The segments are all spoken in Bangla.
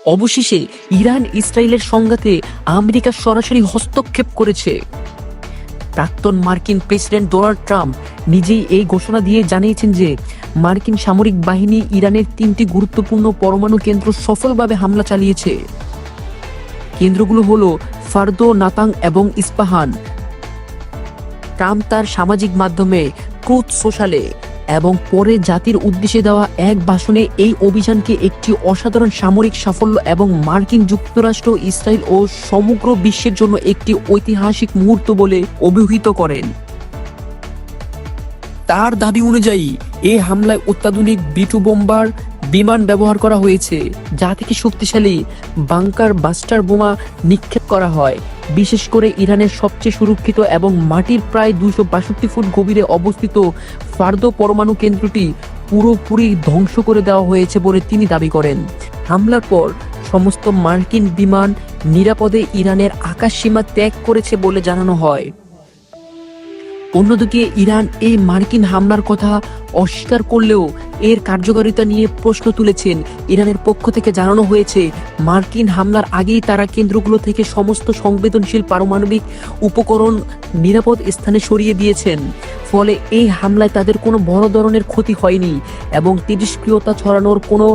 অবশেষে ইরান ইসরায়েলের সংঘাতে আমেরিকা সরাসরি হস্তক্ষেপ করেছে। প্রাক্তন মার্কিন প্রেসিডেন্ট ডোনাল্ড ট্রাম্প নিজেই এই ঘোষণা দিয়ে জানিয়েছেন যে মার্কিন সামরিক বাহিনী ইরানের 3টি গুরুত্বপূর্ণ পরমাণু কেন্দ্র সফলভাবে হামলা চালিয়েছে। কেন্দ্রগুলো হলো ফার্দো, নাতাং এবং ইস্পাহান। ট্রাম্প তার সামাজিক মাধ্যমে ট্রুথ সোশ্যালে এবং পরে জাতির উদ্দেশ্যে দেওয়া এক ভাষণে এই অভিযানকে একটি অসাধারণ সামরিক সাফল্য এবং মার্কিন যুক্তরাষ্ট্র, ইসরায়েল ও সমগ্র বিশ্বের জন্য একটি ঐতিহাসিক মুহূর্ত বলে অভিহিত করেন। তার দাবি অনুযায়ী এই হামলায় অত্যাধুনিক B-2 বোম্বার বিমান ব্যবহার করা হয়েছে, যা থেকে শক্তিশালী বাংকার বাস্টার বোমা নিক্ষেপ করা হয়। বিশেষ করে ইরানের সবচেয়ে সুরক্ষিত এবং মাটির প্রায় 262 ফুট গভীরে অবস্থিত ফার্দো পরমাণু কেন্দ্রটি পুরোপুরি ধ্বংস করে দেওয়া হয়েছে বলে তিনি দাবি করেন। হামলার পর সমস্ত মার্কিন বিমান নিরাপদে ইরানের আকাশসীমা ত্যাগ করেছে বলে জানানো হয়। অন্যদিকে ইরান এই মার্কিন হামলার কথা অস্বীকার করলেও এর কার্যকারিতা নিয়ে প্রশ্ন তুলেছেন। ইরানের পক্ষ থেকে জানানো হয়েছে, মার্কিন হামলার আগেই তারা কেন্দ্রগুলো থেকে সমস্ত সংবেদনশীল পারমাণবিক উপকরণ নিরাপদ স্থানে সরিয়ে দিয়েছেন। ফলে এই হামলায় তাদের কোনো বড় ধরনের ক্ষতি হয়নি এবং তেজস্ক্রিয়তা ছড়ানোর কোনো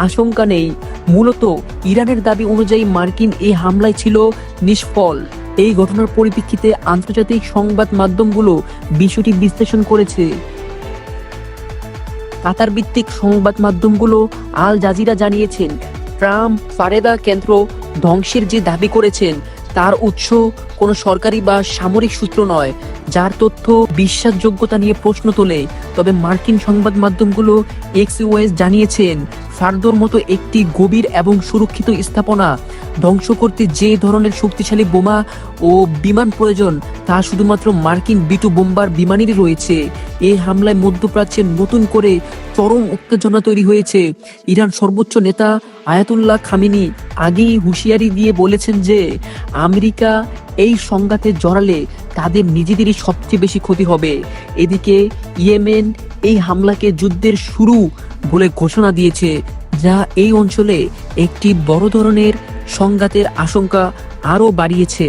আশঙ্কা নেই। মূলত ইরানের দাবি অনুযায়ী মার্কিন এই হামলায় ছিল নিষ্ফল। এই ঘটনার পরিপ্রেক্ষিতে আন্তর্জাতিক সংবাদ মাধ্যমগুলো বিষয়টি বিশ্লেষণ করেছে। কাতার ভিত্তিক সংবাদ মাধ্যমগুলো আল জাজিরা জানিয়েছেন, ট্রাম্প ফারেদা কেন্দ্র ধ্বংসের যে দাবি করেছেন তার উৎস কোনো সরকারি বা সামরিক সূত্র নয়, যার তথ্য বিশ্বাসযোগ্যতা নিয়ে প্রশ্ন তোলে। তবে মার্কিন সংবাদ মাধ্যমগুলো এক্সিওএস জানিয়েছেন, ফার্দোর মতো একটি গভীর এবং সুরক্ষিত স্থাপনা ধ্বংস করতে যে ধরনের শক্তিশালী বোমা ও বিমান প্রয়োজন তা শুধুমাত্র মার্কিন B-2 বোম্বার বিমানেরই রয়েছে। এই হামলায় মধ্যপ্রাচ্যে নতুন করে চরম উত্তেজনা তৈরি হয়েছে। ইরান সর্বোচ্চ নেতা আয়াতুল্লাহ খামেনি আগেই হুঁশিয়ারি দিয়ে বলেছেন যে আমেরিকা এই সংঘাতে জড়ালে তাদের নিজেদেরই সবচেয়ে বেশি ক্ষতি হবে। এদিকে ইয়েমেন এই হামলাকে যুদ্ধের শুরু বলে ঘোষণা দিয়েছে, যা এই অঞ্চলে একটি বড় ধরনের সংঘাতের আশঙ্কা আরও বাড়িয়েছে।